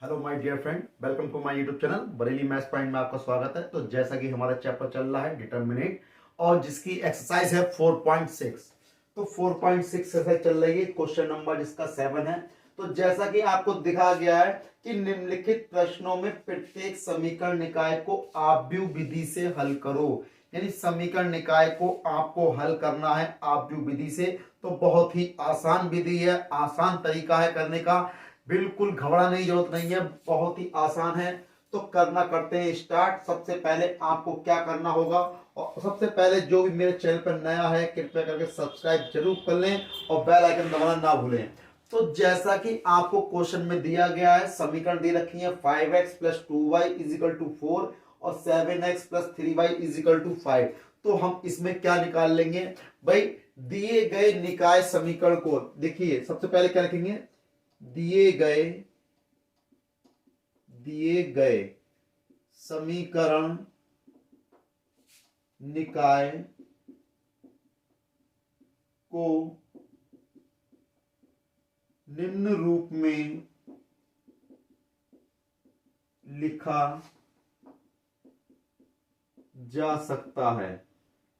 Hello my dear friend, welcome to my YouTube channel Bareilly maths point में आपका स्वागत है। तो जैसा कि हमारा चैप्टर चल रहा है डिटरमिनेंट और जिसकी एक्सरसाइज है 4.6। तो 4.6 एक्सरसाइज चल रही है, क्वेश्चन नंबर जिसका 7 है। तो जैसा कि आपको दिखा गया है कि निम्नलिखित प्रश्नों में प्रत्येक समीकरण निकाय को आव्यूह विधि से हल करो। यानी समीकरण निकाय को आपको हल करना है आव्यूह विधि से। तो बहुत ही आसान विधि है, आसान तरीका है करने का, बिल्कुल घबराने की जरूरत नहीं है, बहुत ही आसान है। तो करते हैं स्टार्ट। सबसे पहले आपको क्या करना होगा, और सबसे पहले जो भी मेरे चैनल पर नया है कृपया करके सब्सक्राइब जरूर कर लें और बेल आइकन दबाना ना भूलें। तो जैसा कि आपको क्वेश्चन में दिया गया है, समीकरण दे रखी है 5x + 2y = 4 और 7x + 3y = 5। तो हम इसमें क्या निकाल लेंगे भाई, दिए गए निकाय समीकरण को देखिए। सबसे पहले क्या लिखेंगे, दिए गए समीकरण निकाय को निम्न रूप में लिखा जा सकता है।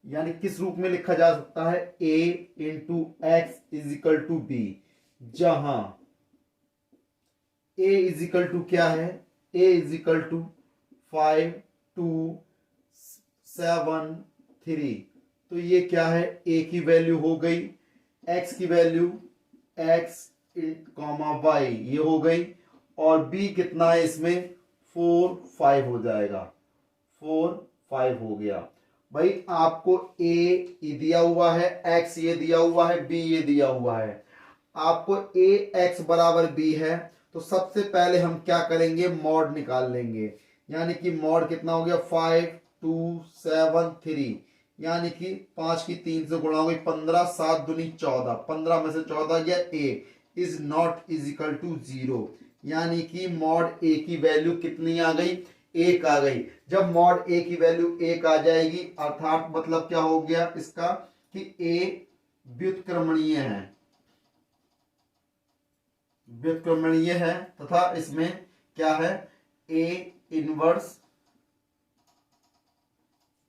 यानी किस रूप में लिखा जा सकता है, a × x = b, जहां a क्या है, a = 5 2 7 3। तो ये क्या है, a की वैल्यू हो गई, x की वैल्यू x, y ये हो गई, और b कितना है इसमें 4 5 हो जाएगा, 4 5 हो गया। भाई आपको a दिया हुआ है, x ये दिया हुआ है, b ये दिया हुआ है। आपको a x बराबर b है, तो सबसे पहले हम क्या करेंगे, मॉड निकाल लेंगे। यानी कि मॉड कितना हो गया, 5 2 7 3, यानी कि 5 की 3 से गुणा हो गई 15, 7 दूनी 14, 15 में से 14 गया, a इज नॉट = 0। यानी कि मॉड a की वैल्यू कितनी आ गई, 1 आ गई। जब मॉड a की वैल्यू 1 आ जाएगी, अर्थात मतलब क्या हो गया इसका कि a व्युत्क्रमणीय है, व्युत्क्रमणीय है, तथा इसमें क्या है, a इनवर्स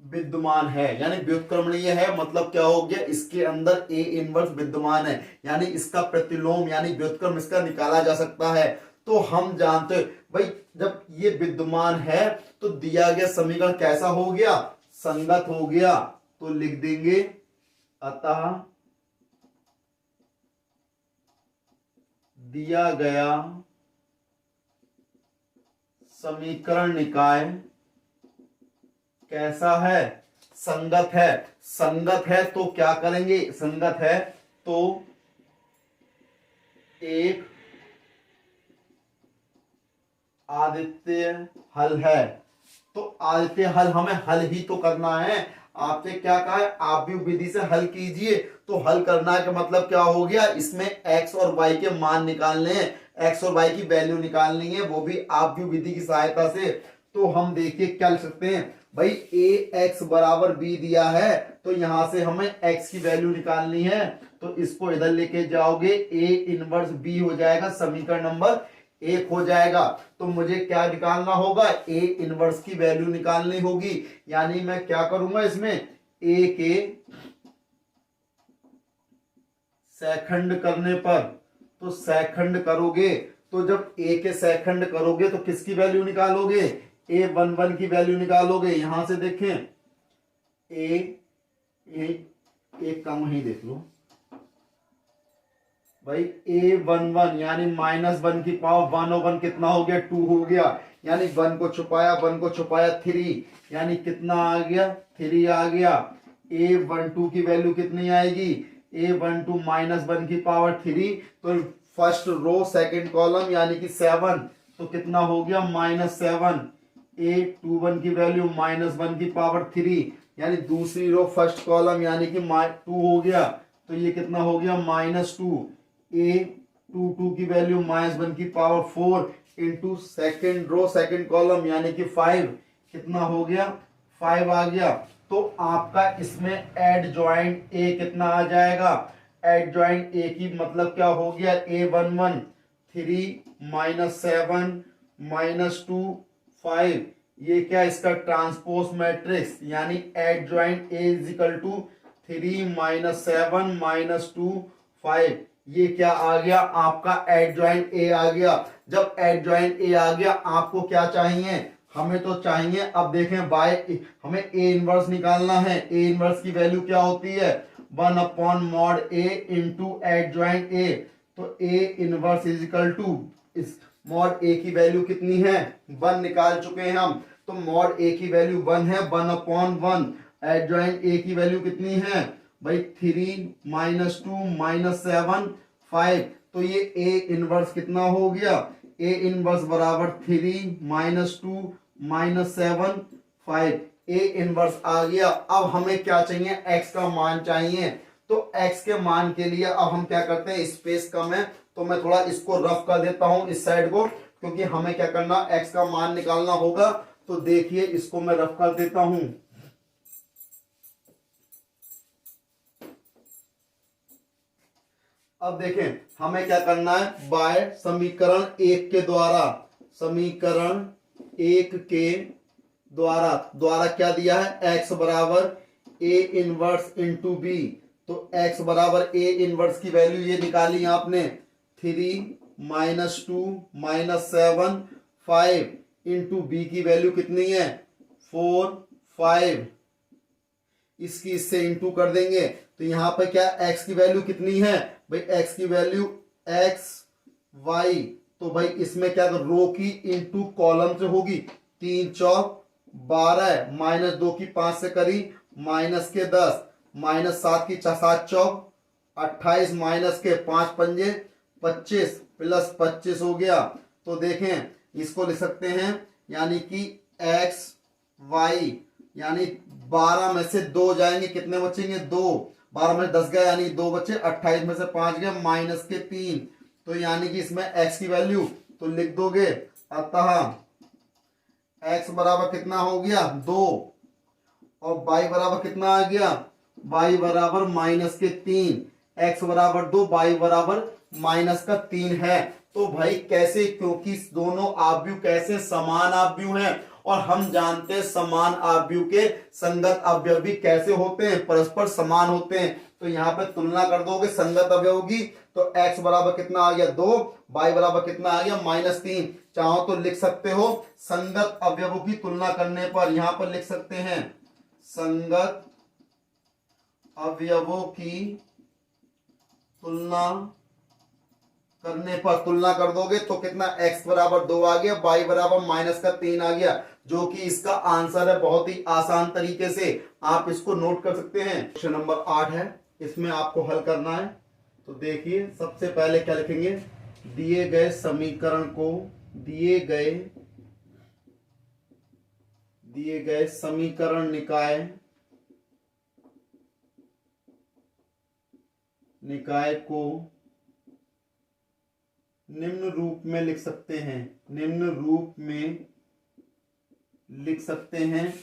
विद्यमान है। यानी व्युत्क्रमणीय है मतलब क्या हो गया, इसके अंदर a इनवर्स विद्यमान है, यानी इसका प्रतिलोम यानी व्युत्क्रम इसका निकाला जा सकता है। तो हम जानते भाई, जब ये विद्यमान है तो दिया गया समीकरण कैसा हो गया, संगत हो गया। तो लिख देंगे, अतः दिया गया समीकरण निकाय कैसा है, संगत है। संगत है तो क्या करेंगे, संगत है तो एक आदित्य हल है। तो आदित्य हल हमें हल ही तो करना है। आपसे क्या कहा है, आव्यूह विधि से हल कीजिए। तो हल करना का मतलब क्या हो गया, इसमें x और y के मान निकालने हैं, x और y की वैल्यू निकालनी है, वो भी आव्यूह विधि की सहायता से। तो हम देखिए क्या लिख सकते हैं भाई, ax = b दिया है, तो यहां से हमें x की वैल्यू निकालनी है। तो इसको इधर लेके जाओगे, a इनवर्स b हो जाएगा, समीकरण नंबर 1 हो जाएगा। तो मुझे क्या निकालना होगा, a इनवर्स की वैल्यू निकालनी होगी। यानी मैं क्या करूंगा, इसमें a के सेकंड करने पर, तो सेकंड करोगे, तो जब a के सेकंड करोगे तो किसकी वैल्यू निकालोगे, a11 की वैल्यू निकालोगे। यहां से देखें, एक काम वहीं देख लो भाई, a11 यानी -1 की पावर 1 और 1 कितना हो गया, 2 हो गया। यानी 1 को छुपाया 3, यानी कितना आ गया, 3 आ गया। a12 की वैल्यू कितनी आएगी, a12 -1 की पावर 3, तो फर्स्ट रो सेकंड कॉलम यानी कि 7, तो कितना हो गया -7। a21 की वैल्यू -1 की पावर 3, यानी दूसरी रो फर्स्ट कॉलम यानी कि 2 हो गया, तो ये कितना हो गया -2। a22 की वैल्यू -1 की power 4 into second row second column यानी कि 5, कितना हो गया 5 आ गया। तो आपका इसमें एड ज्वाइंट ए कितना आ जाएगा, एड ज्वाइंट ए की मतलब क्या हो गया, a11 3 -7 -2 5, ये क्या इसका ट्रांसपोज मैट्रिक्स यानी adjoint A is equal to 3 -7 -2 5, ये क्या आ गया आपका एडजॉइंट ए आ गया। जब एडजॉइंट ए आ गया आपको क्या चाहिए, हमें तो चाहिए, अब देखें बाय हमें ए इनवर्स निकालना है। ए इनवर्स की वैल्यू क्या होती है, 1/mod A into adjoint A. तो A inverse is equal to इस मॉड ए की वैल्यू कितनी है, 1 निकाल चुके हैं हम। तो मॉड ए की वैल्यू 1 है, 1/1। एडजॉइंट ए की वैल्यू कितनी है भाई, 3 -2 -7 5। तो ये ए इनवर्स कितना हो गया, ए इनवर्स बराबर 3 -2 -7 5। ए इनवर्स आ गया। अब हमें क्या चाहिए, एक्स का मान चाहिए। तो एक्स के मान के लिए अब हम क्या करते हैं, स्पेस कम है तो मैं थोड़ा इसको रफ कर देता हूं इस साइड को, क्योंकि हमें क्या करना, एक्स का मान निकालना होगा। तो देखिए इसको मैं रफ कर देता हूं। अब देखें हमें क्या करना है, बाय समीकरण 1 के द्वारा, समीकरण 1 के द्वारा क्या दिया है, x बराबर ए इनवर्स इंटू बी। तो x बराबर ए इनवर्स की वैल्यू ये निकाली आपने, 3 -2 -7 5 इंटू बी की वैल्यू कितनी है, 4 5। इसकी इससे इंटू कर देंगे तो यहां पर क्या x की वैल्यू कितनी है भाई, x की वैल्यू x y। तो भाई इसमें क्या रो की इंटू कॉलम से होगी, 3 चौक 12 -2 की 5 से करी माइनस के 10 -7 की 7 चौक 28 माइनस के 5 पंजे 25 प्लस 25 हो गया। तो देखें इसको लिख सकते हैं यानी कि x y, यानी 12 में से 2 जाएंगे, कितने बचेंगे 2, 12 में 10 गए यानी 2 बचे, 28 में से 5 गए माइनस के 3। तो यानी कि इसमें x की वैल्यू तो लिख दोगे, अतः x बराबर कितना हो गया 2 और y बराबर कितना आ गया, y बराबर -3, x बराबर 2 y बराबर -3 है। तो भाई कैसे, क्योंकि दोनों आव्यूह कैसे समान आव्यूह हैं और हम जानते हैं समान आव्यूह के संगत अवयव भी कैसे होते हैं, परस्पर समान होते हैं। तो यहाँ पे तुलना कर दोगे संगत अवयव की, तो x बराबर कितना आ गया 2, y बराबर कितना आ गया -3। चाहो तो लिख सकते हो संगत अवयवों की तुलना करने पर, यहां पर लिख सकते हैं संगत अवयवों की तुलना करने पर, तुलना कर दोगे तो कितना x बराबर 2 आ गया, y बराबर -3 आ गया, जो कि इसका आंसर है। बहुत ही आसान तरीके से आप इसको नोट कर सकते हैं। क्वेश्चन नंबर 8 है, इसमें आपको हल करना है। तो देखिए सबसे पहले क्या लिखेंगे, दिए गए समीकरण को, दिए गए समीकरण निकाय को निम्न रूप में लिख सकते हैं, निम्न रूप में लिख सकते हैं।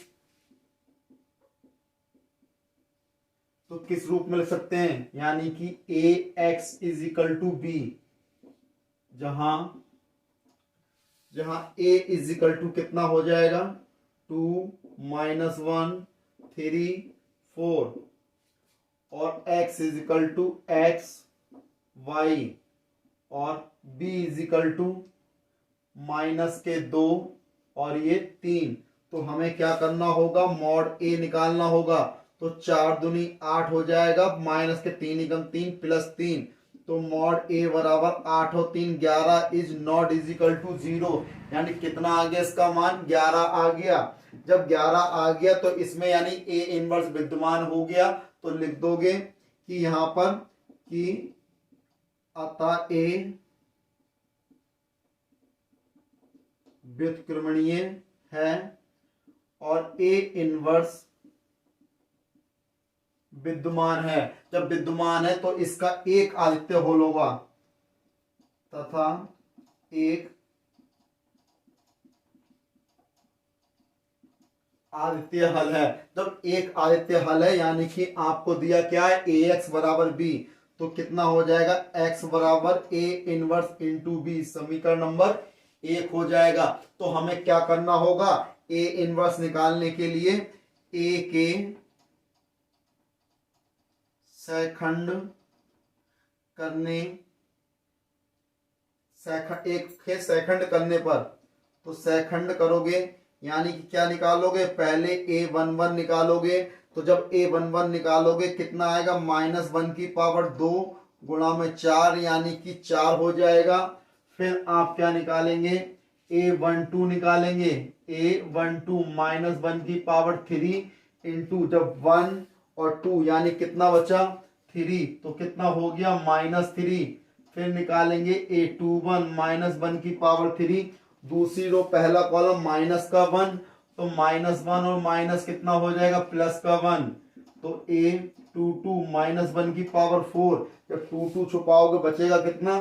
तो किस रूप में लिख सकते हैं, यानी कि ax is equal to B, जहां a इज इक्वल टू कितना हो जाएगा 2 -1 3 4 और x is equal to x y और b इज इक्वल टू -2 और ये 3। तो हमें क्या करना होगा, मॉड a निकालना होगा। तो 4 दूनी 8 हो जाएगा, -3 3 प्लस 3। तो मॉड a बराबर 8 और 3 11 is not is equal to 0, यानी कितना आ गया इसका मान 11 आ गया। जब 11 आ गया तो इसमें यानी a इनवर्स विद्यमान हो गया। तो लिख दोगे कि यहां पर कि अतः a व्युत्क्रमणीय है और a इनवर्स विद्यमान है। जब विद्यमान है तो इसका एक आदित्य होल होगा तथा एक आदित्य हल है। जब एक आदित्य हल है यानी कि आपको दिया क्या है, ax बराबर b, तो कितना हो जाएगा x बराबर a इनवर्स इंटू बी, समीकरण नंबर 1 हो जाएगा। तो हमें क्या करना होगा, ए इनवर्स निकालने के लिए ए के सेकंड करने एक के सेकंड करने पर, तो सेकंड करोगे यानी कि क्या निकालोगे, पहले A11 निकालोगे। तो जब A11 निकालोगे कितना आएगा, -1 की पावर 2 गुणा में 4 यानी कि 4 हो जाएगा। फिर आप क्या निकालेंगे, A12 निकालेंगे। A12 -1 की पावर 3 इंटू जब 1 और 2 यानी कितना बचा 3, तो कितना हो गया -3। फिर निकालेंगे A21 -1 की पावर 3, दूसरी रो पहला कॉलम माइनस का 1, तो -1 और माइनस कितना हो जाएगा प्लस का 1। तो A22 -1 की पावर 4, जब 2 छुपाओगे बचेगा कितना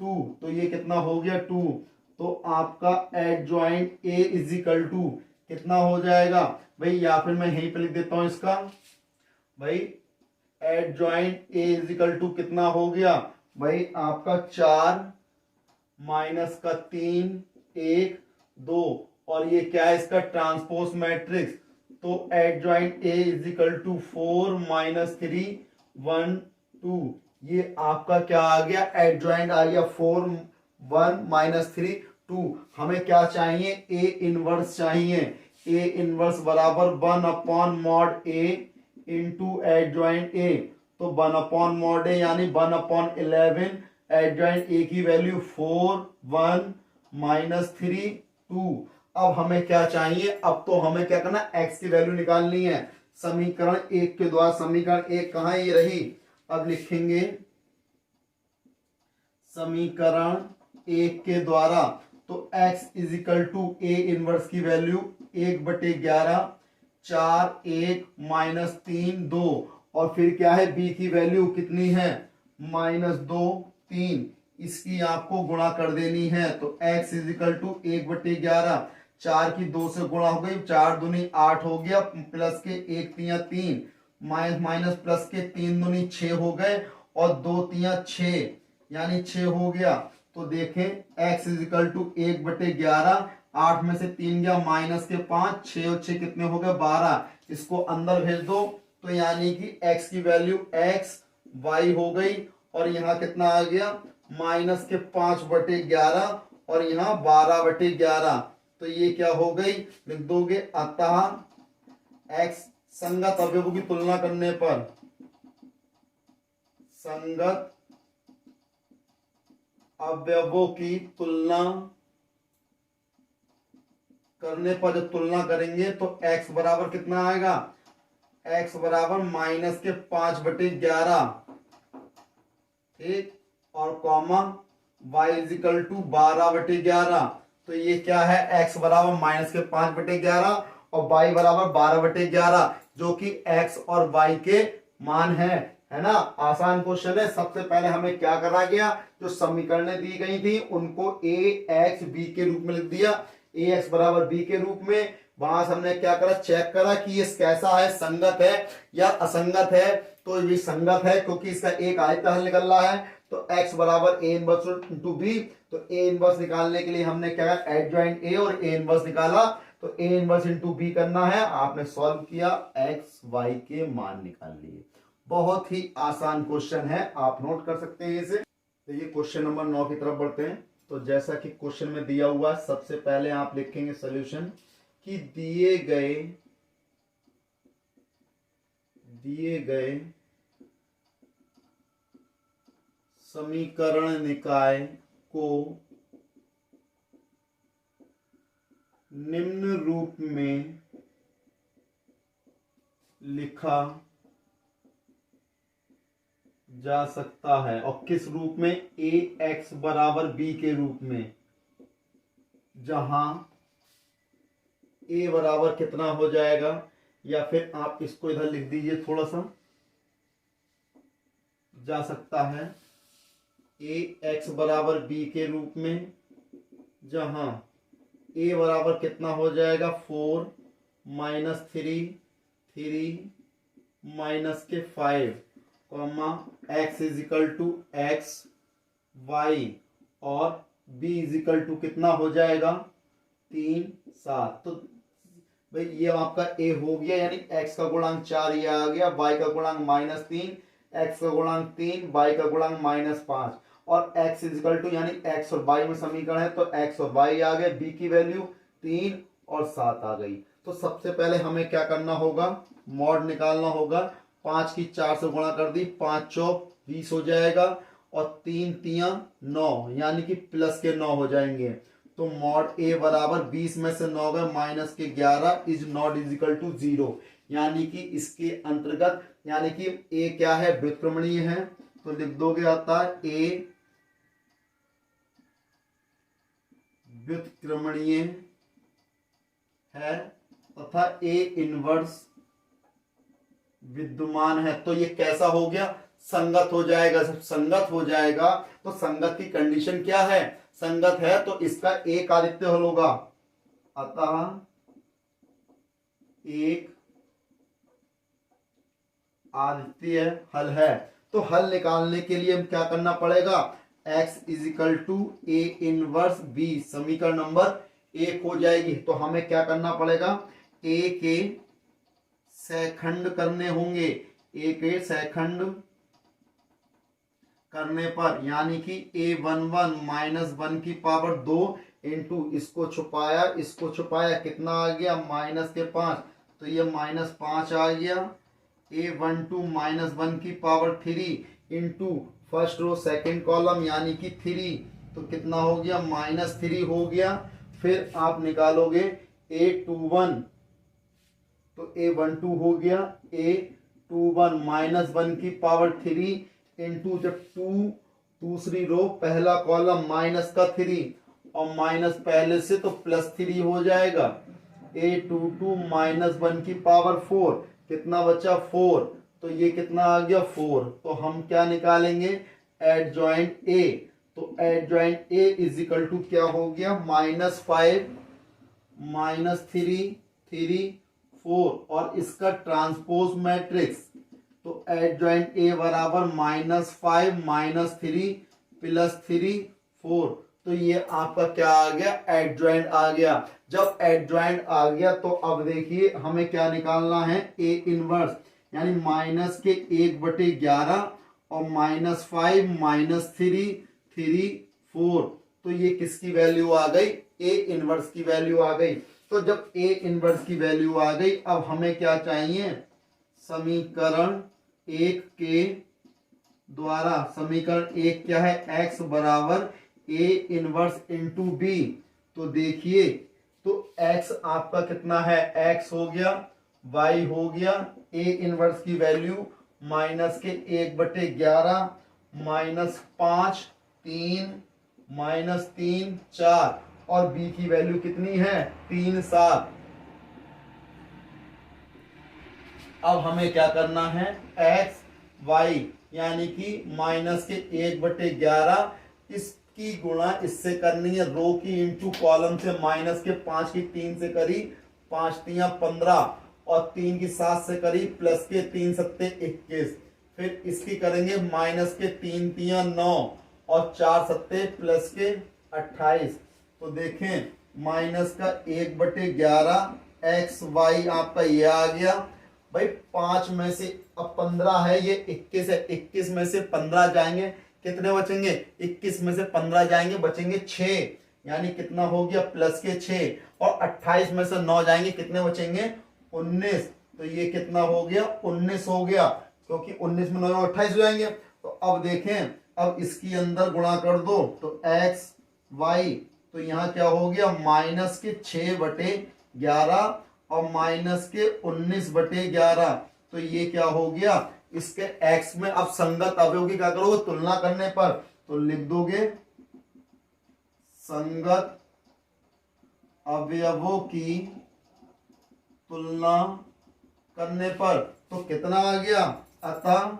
2, तो ये कितना हो गया 2। तो आपका adjoint A is equal to कितना हो जाएगा भाई, या फिर मैं यहीं पे लिख देता हूं इसका भाई, adjoint A is equal to कितना हो गया भाई आपका 4 माइनस का 3 1 2, और ये क्या है इसका ट्रांसपोज मैट्रिक्स। तो adjoint A is equal to 4 -3 1 2, ये आपका क्या आ गया, एडजॉइंट आ गया 4 1 -3 2। हमें क्या चाहिए, ए इनवर्स चाहिए। ए इनवर्स बराबर 1/mod A into adjoint A। तो 1/mod A यानी 1/11, एडजॉइंट A की वैल्यू 4 1 -3 2। अब हमें क्या चाहिए, अब तो हमें क्या करना, x की वैल्यू निकालनी है समीकरण 1 के द्वारा। समीकरण 1 कहां है, ये रही। अब लिखेंगे समीकरण 1 के द्वारा, तो x is equal to A inverse की वैल्यू 1/11 4 1 -3 2, और फिर क्या है b की वैल्यू कितनी है -2 3, इसकी आपको गुणा कर देनी है। तो x इज इक्वल टू 1/11, 4 की 2 से गुणा हो गई, 4 दूनी 8 हो गया, प्लस के 1 तिया 3 माइनस प्लस के 3 दूनी 6 हो गए, और 2 तिया 6 यानी 6 हो गया। तो देखें x इज इक्वल टू 1/11, 8 में से 3 गया माइनस के 5, 6 और 6 कितने हो गए 12, इसको अंदर भेज दो। तो यानी कि x की वैल्यू x y हो गई, और यहाँ कितना आ गया -5/11 और यहाँ 12/11। तो ये क्या हो गई, लिख दोगे अतः x संगत अवयवों की तुलना करने पर, संगत अवयवों की तुलना करने पर जब तुलना करेंगे तो x बराबर कितना आएगा, x बराबर -5/11, ठीक, और comma y is equal to 12/11। तो ये क्या है, x बराबर -5/11 और y बराबर 12/11, जो कि x और y के मान है ना। आसान क्वेश्चन है। सबसे पहले हमें क्या करा गया, जो समीकरणें दी गई थी उनको a x b के रूप में लिख दिया, a x बराबर b के रूप में। वहां से हमने क्या करा, चेक करा कि ये कैसा है, संगत है या असंगत है। तो ये संगत है क्योंकि इसका एक आयत हल निकल रहा है। तो x बराबर a इनवर्स इंटू b, तो a इनवर्स निकालने के लिए हमने क्या करा, एडजॉइंट a और a इनवर्स निकाला। तो a इनवर्स इंटू b करना है, आपने सॉल्व किया, x y के मान निकाल लिए। बहुत ही आसान क्वेश्चन है, आप नोट कर सकते हैं इसे। देखिए क्वेश्चन नंबर 9 की तरफ बढ़ते हैं। तो जैसा कि क्वेश्चन में दिया हुआ है, सबसे पहले आप लिखेंगे सॉल्यूशन कि दिए गए समीकरण निकाय को निम्न रूप में लिखा जा सकता है। और किस रूप में, ax बराबर b के रूप में, जहां a बराबर कितना हो जाएगा, या फिर आप इसको इधर लिख दीजिए, थोड़ा सा जा सकता है ax बराबर b के रूप में, जहां a बराबर कितना हो जाएगा 4 -3 3 माइनस के 5 comma x is equal to x y और b इजिकल टू कितना हो जाएगा 3 7। तो भाई ये आपका a हो गया, यानी x का गुणांक 4 ये आ गया, y का गुणांक -3, x का गुणांक 3, y का गुणांक -5 और x इजिकल टू यानी x और y में समीकरण है तो x और y आ गए, b की वैल्यू 3 और 7 आ गई। तो सबसे पहले हमें क्या करना होगा, मॉड निकालना होगा। 5 की 4 से गुणा कर दी, 5 चौक 20 हो जाएगा और 3 तियां 9 यानी कि प्लस के 9 हो जाएंगे। तो मॉड ए बराबर 20 में से 9 गए माइनस के 11 इज नॉट इजिकल टू 0, यानी कि इसके अंतर्गत यानी कि ए क्या है, व्युत्क्रमणीय है। तो लिख दोगे आता है ए व्युत्क्रमणीय है तथा ए इनवर्स विद्यमान है। तो ये कैसा हो गया, संगत हो जाएगा। जब संगत हो जाएगा तो संगत की कंडीशन क्या है, संगत है तो इसका एक आदित्य हल होगा, अतः एक आदित्य हल है। तो हल निकालने के लिए हम क्या करना पड़ेगा, x is equal to A inverse b समीकरण नंबर 1 हो जाएगी। तो हमें क्या करना पड़ेगा, a के सहखंड करने होंगे, a के सहखंड करने पर यानी कि a11 -1 की पावर 2 इंटू इसको छुपाया कितना आ गया -5, तो ये -5 आ गया। a12 -1 की power 3 into first row second column यानी कि 3, तो कितना हो गया -3 हो गया। फिर आप निकालोगे a21, तो a12 हो गया a21 -1 की पावर 3 इंटू जब 2 दूसरी रो पहला कॉलम माइनस का 3 और माइनस पहले से तो +3 हो जाएगा। a22 -1 की पावर 4 कितना बचा 4, तो ये कितना आ गया 4। तो हम क्या निकालेंगे, एडजॉइंट ए। तो एडजॉइंट ए इजिकल टू क्या हो गया -5 -3 3 4 और इसका ट्रांसपोज मैट्रिक्स, तो एडजॉइंट ए बराबर -5 -3 +3 4। तो ये आपका क्या आ गया, एडजॉइंट आ गया। जब एडजॉइंट आ गया तो अब देखिए हमें क्या निकालना है, ए इनवर्स यानी -1/11 और -5 -3 3 4। तो ये किसकी वैल्यू आ गई, ए इनवर्स की वैल्यू आ गई। तो जब ए इनवर्स की वैल्यू आ गई, अब हमें क्या चाहिए, समीकरण 1 के द्वारा, समीकरण 1 क्या है, x बराबर ए इनवर्स इंटू बी। तो देखिए तो x आपका कितना है, x हो गया, y हो गया, ए इनवर्स की वैल्यू -1/11 -5 3 4 और b की वैल्यू कितनी है 3 7। अब हमें क्या करना है, x y यानी कि -1/11 इसकी गुणा इससे करनी है, रो की इंटू कॉलम से, -5 की 3 से करी 5 तियां 15 और 3 की 7 से करी +3 7 21। फिर इसकी करेंगे -3 तियां 9 और 4 7 +28। तो देखें -1/11 x y आपका ये आ गया। भाई 5 में से अब 15 है, ये 21 है, 21 में से 15 जाएंगे कितने बचेंगे, 21 में से 15 जाएंगे बचेंगे 6, यानी कितना हो गया +6 और 28 में से 9 जाएंगे कितने बचेंगे 19। तो ये कितना हो गया 19 हो गया, क्योंकि 19 में 9 28 हो जाएंगे। तो अब देखें, अब इसकी अंदर गुणा कर दो तो x y, तो यहाँ क्या हो गया -6/11 और -19/11। तो ये क्या हो गया, इसके x में अब संगत अवयवों की क्या करोगे, तुलना करने पर तो लिख दोगे संगत अवयवों की तुलना करने पर तो कितना आ गया, अतः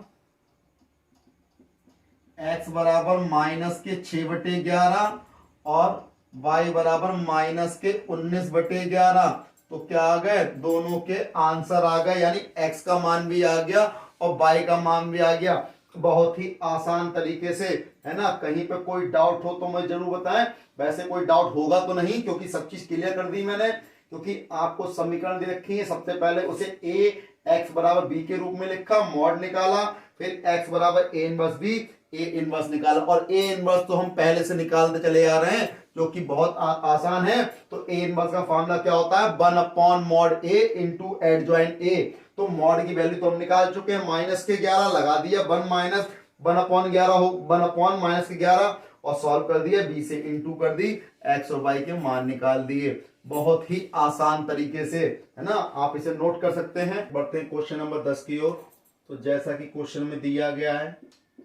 x बराबर -6/11 और y बराबर -19/11। तो क्या आ गए, दोनों के आंसर आ गए, यानी x का मान भी आ गया और y का मान भी आ गया। बहुत ही आसान तरीके से है ना। कहीं पे कोई डाउट हो तो मुझे जरूर बताएं। वैसे कोई डाउट होगा तो नहीं, क्योंकि सब चीज क्लियर कर दी मैंने। क्योंकि आपको समीकरण दे रखी है, सबसे पहले उसे ए एक्स बराबर बी के रूप में लिखा, मॉड निकाला, फिर एक्स बराबर A inverse B, A inverse निकाला। और ए इनवर्स तो हम पहले से निकालते चले आ रहे हैं, जो कि बहुत आसान है। तो ए इनवर्स का फॉर्मूला क्या होता है, 1 upon mod A into adjoint A. तो मॉड की वैल्यू तो हम निकाल चुके हैं, माइनस के 11 लगा दिया, 1 माइनस 1 अपॉन 11 हो, 1 अपॉन माइनस के 11 और सॉल्व कर दिया, बी से इंटू कर दी, एक्स और वाई के मान निकाल दिए। बहुत ही आसान तरीके से, है ना। आप इसे नोट कर सकते हैं। बढ़ते हैं क्वेश्चन नंबर 10 की ओर। तो जैसा कि क्वेश्चन में दिया गया है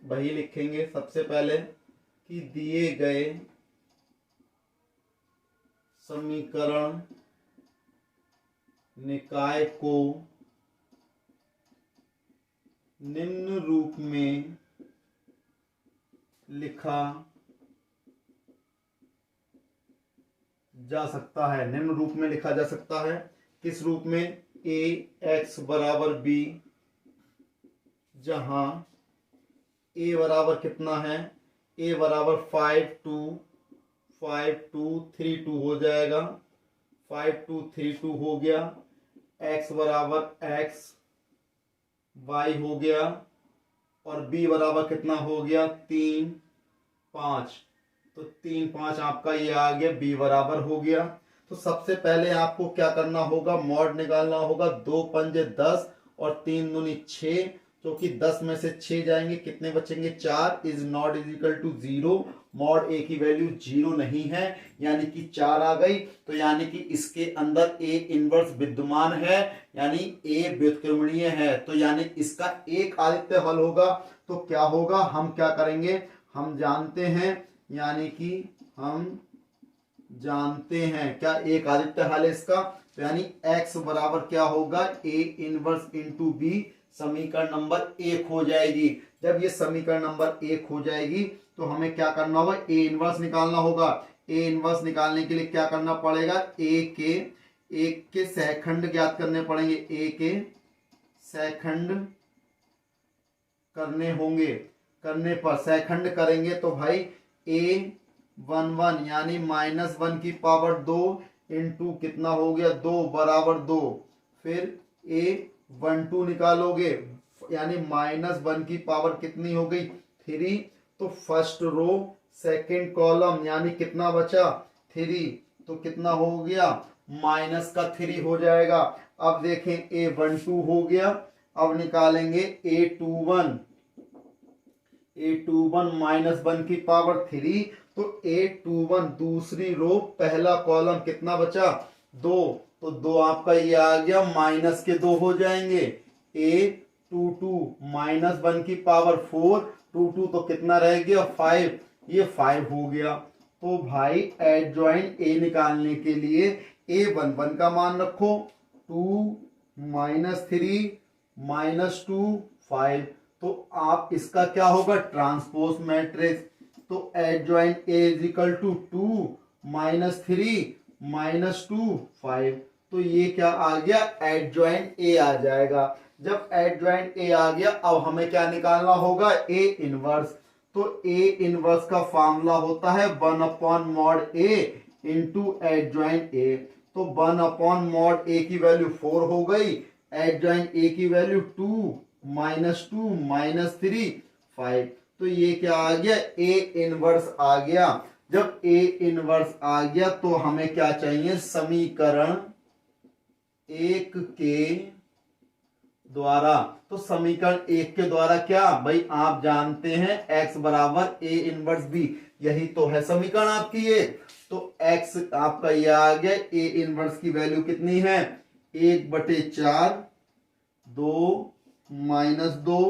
वही लिखेंगे सबसे पहले कि दिए गए समीकरण निकाय को निम्न रूप में लिखा जा सकता है। निम्न रूप में लिखा जा सकता है, किस रूप में, ए एक्स बराबर बी, जहां ए बराबर कितना है, ए बराबर 5 2 5 2 3 2 हो जाएगा, 5 2 3 2 हो गया। एक्स बराबर एक्स वाई हो गया, और बी बराबर कितना हो गया, 3 5। तो 3 5 आपका ये आ गया, बी बराबर हो गया। तो सबसे पहले आपको क्या करना होगा, मॉड निकालना होगा। 2 पंजे 10 और 3 दूनी 6, क्योंकि 10 में से 6 जाएंगे, कितने बचेंगे, 4। Is not is equal to 0। Mod A की वैल्यू 0 नहीं है, यानी कि 4 आ गई। तो यानी कि इसके अंदर ए इनवर्स विद्यमान है, यानी ए व्युत्क्रमणीय है। तो यानी इसका एक आदित्य हल होगा। तो क्या होगा, हम क्या करेंगे, हम जानते हैं, यानी कि हम जानते हैं क्या एक आदित्य हल है इसका। तो यानी x बराबर क्या होगा, a इनवर्स इंटू बी, समीकरण नंबर 1 हो जाएगी। जब ये समीकरण नंबर 1 हो जाएगी तो हमें क्या करना होगा, a इनवर्स निकालना होगा। a इनवर्स निकालने के लिए क्या करना पड़ेगा, a के सहखंड ज्ञात करने पड़ेंगे, a के सहखंड करने होंगे। करने पर सहखंड करेंगे तो भाई a11 यानी -1 की पावर 2 इंटू कितना हो गया, 2 बराबर 2। फिर a12 निकालोगे, यानी -1 की पावर कितनी हो गई, 3। तो फर्स्ट रो सेकंड कॉलम, यानी कितना बचा, 3। तो कितना हो गया, -3 हो जाएगा। अब देखें a12 हो गया। अब निकालेंगे a21 -1 की पावर 3। तो a21 दूसरी रो पहला कॉलम कितना बचा, 2। तो 2 आपका ये आ गया, माइनस के 2 हो जाएंगे। a22 -1 की पावर 4, 22 तो कितना रह गया, 5। ये 5 हो गया। तो भाई एडजॉइंट ए निकालने के लिए a11 का मान रखो, 2 -3 -2 5। तो आप इसका क्या होगा, ट्रांसपोज मैट्रिक्स। तो adjoint A is equal to 2 -3 -2 5। तो ये क्या आ गया, एडजॉइंट ए आ जाएगा। जब एडजॉइंट ए आ गया, अब हमें क्या निकालना होगा, ए इनवर्स। तो ए इनवर्स का फॉर्मूला होता है 1 upon mod A into adjoint A. तो 1 अपॉन मॉड ए की वैल्यू 4 हो गई, एडजॉइंट ए की वैल्यू 2 -2 -3 5। तो ये क्या आ गया, ए इनवर्स आ गया। जब ए इनवर्स आ गया तो हमें क्या चाहिए, समीकरण 1 के द्वारा। तो समीकरण 1 के द्वारा क्या, भाई आप जानते हैं x बराबर ए इनवर्स बी, यही तो है समीकरण आपकी ये। तो x आपका ये आ गया, ए इनवर्स की वैल्यू कितनी है, 1/4 2 -2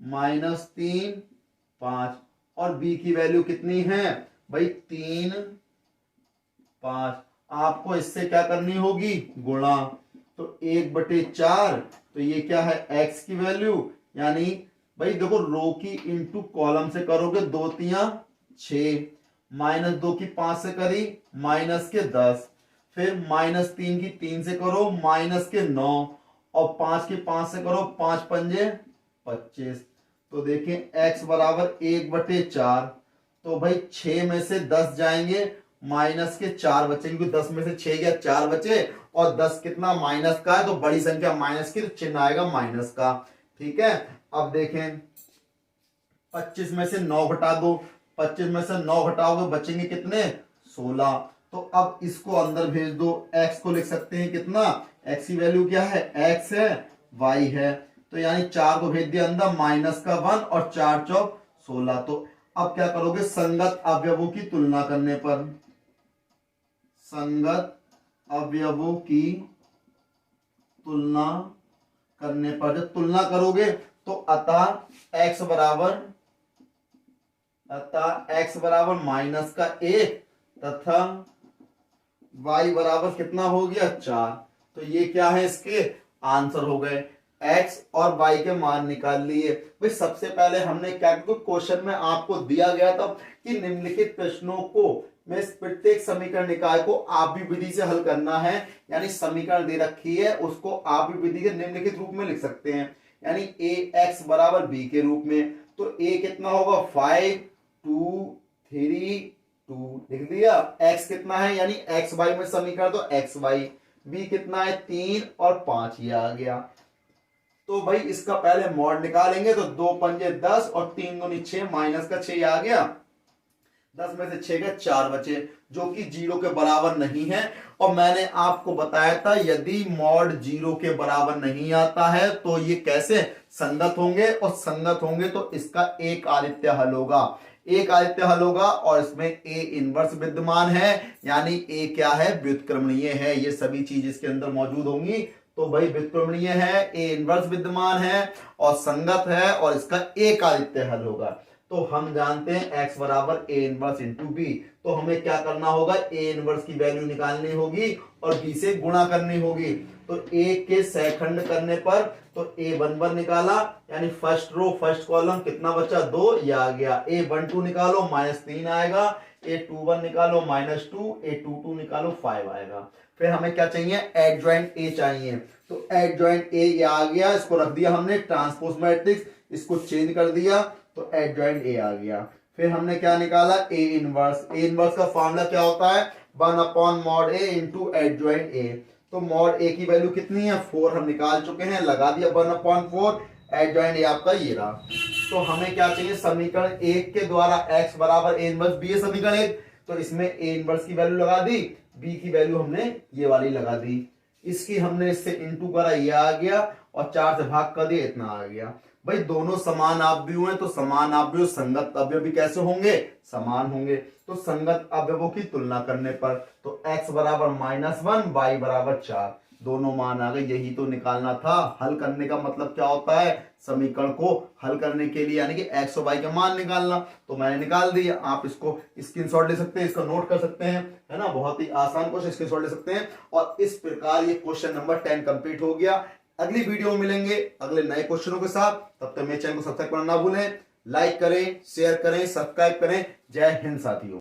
-3 5। और b की वैल्यू कितनी है भाई, 3 5। आपको इससे क्या करनी होगी, गुणा। तो 1/4, तो ये क्या है, x की वैल्यू, यानी भाई देखो रो की इंटू कॉलम से करोगे, 2 3 6, -2 की 5 से करी, -10। फिर -3 की 3 से करो, -9, और 5 की 5 से करो, 5 पंजे 25। तो देखें x बराबर 1/4, तो भाई 6 में से 10 जाएंगे, माइनस के 4 बचेंगे, क्योंकि 10 में से 6 गया 4 बचे, और 10 कितना माइनस का है, तो बड़ी संख्या माइनस की, तो चिन्ह आएगा माइनस का। ठीक है, अब देखें 25 में से 9 घटा दो, 25 में से 9 घटाओगे बचेंगे कितने, 16। तो अब इसको अंदर भेज दो, x को लिख सकते हैं कितना, x की वैल्यू क्या है, x है, y है, तो यानी 4 को भेज दिया अंदर, माइनस का 1 और 4 चौक 16। तो अब क्या करोगे, संगत अवयवों की तुलना करने पर, संगत अवयवों की तुलना करने पर जब तुलना करोगे तो अतः x बराबर -1 तथा y बराबर कितना हो गया, 4। तो ये क्या है, इसके आंसर हो गए। x और y के मान निकाल लिए। भाई सबसे पहले हमने क्या किया, क्वेश्चन में आपको दिया गया था कि निम्नलिखित प्रश्नों को में प्रत्येक समीकरण निकाय को आप भी विधि से हल करना है, यानी समीकरण दे रखी है उसको आप भी विधि के निम्नलिखित रूप में लिख सकते हैं, यानी ax बराबर b के रूप में। तो a कितना होगा, 5 2 3 2 लिख दिया। x कितना है, यानी एक्स वाई में समीकरण तो एक्स वाई। b कितना है, 3 और 5, ये आ गया। तो भाई इसका पहले मॉड निकालेंगे, तो 2 पंजे 10 और 3 दूनी 6, माइनस का 6 आ गया, 10 में से 6 गए 4 बचे, जो कि 0 के बराबर नहीं है। और मैंने आपको बताया था यदि मॉड 0 के बराबर नहीं आता है तो ये कैसे संगत होंगे, और संगत होंगे तो इसका एक आदित्य हल होगा, एक आदित्य हल होगा, और इसमें ए इनवर्स विद्यमान है, यानी ए क्या है, व्युत्क्रमणीय है। ये सभी चीज इसके अंदर मौजूद होंगी। तो भाई व्युत्क्रमणीय है, ए इनवर्स विद्यमान है और संगत है, और इसका एक आदित्य हल होगा। तो हम जानते हैं x बराबर ए इनवर्स इंटू बी। तो हमें क्या करना होगा, ए इनवर्स की वैल्यू निकालनी होगी और b से गुणा करनी होगी। तो a के सहखंड करने पर तो a11 निकाला, यानी फर्स्ट रो फर्स्ट कॉलम कितना बचा, 2, ये आ गया। a12 निकालो, -3 आएगा। a21 निकालो, -2, a22 निकालो, 5 आएगा। फिर हमें क्या चाहिए, एडजॉइंट a चाहिए। तो एडजॉइंट a ये आ गया, इसको रख दिया हमने ट्रांसपोज मैट्रिक्स, इसको चेंज कर दिया तो एडजॉइंट a आ गया। फिर हमने क्या निकाला, a इनवर्स। a इनवर्स का फॉर्मूला क्या होता है, 1/mod a into adjoint a। तो मॉड a की वैल्यू कितनी है, 4 हम निकाल चुके हैं, लगा दिया 1/4, एडजॉइंट a आपका ये रहा। तो हमें क्या चाहिए, समीकरण 1 के द्वारा x बराबर a इनवर्स b है समीकरण 1, तो इसमें a इनवर्स की वैल्यू लगा दी, b की वैल्यू हमने ये वाली लगा दी। इसकी हमने इससे इंटू करा, ये आ गया, और 4 से भाग कर दिया, इतना आ गया। भाई दोनों समान अवयव हैं, तो समान अवयव संगत अवयव भी कैसे होंगे, समान होंगे। तो संगत अवयवों की तुलना करने पर तो x बराबर -1, y बराबर 4, दोनों मान आ गए। यही तो निकालना था। हल करने का मतलब क्या होता है, समीकरण को हल करने के लिए यानी कि x और y के मान निकालना। तो मैंने निकाल दिया, आप इसको स्क्रीनशॉट ले सकते हैं, इसको नोट कर सकते हैं, है ना, बहुत ही आसान क्वेश्चन, स्क्रीनशॉट ले सकते हैं। और इस प्रकार ये क्वेश्चन नंबर 10 कंप्लीट हो गया। अगली वीडियो में मिलेंगे अगले नए क्वेश्चनों के साथ। तब तक मेरे चैनल को सब्सक्राइब करना ना भूलें, लाइक करें, शेयर करें, सब्सक्राइब करें। जय हिंद साथियों।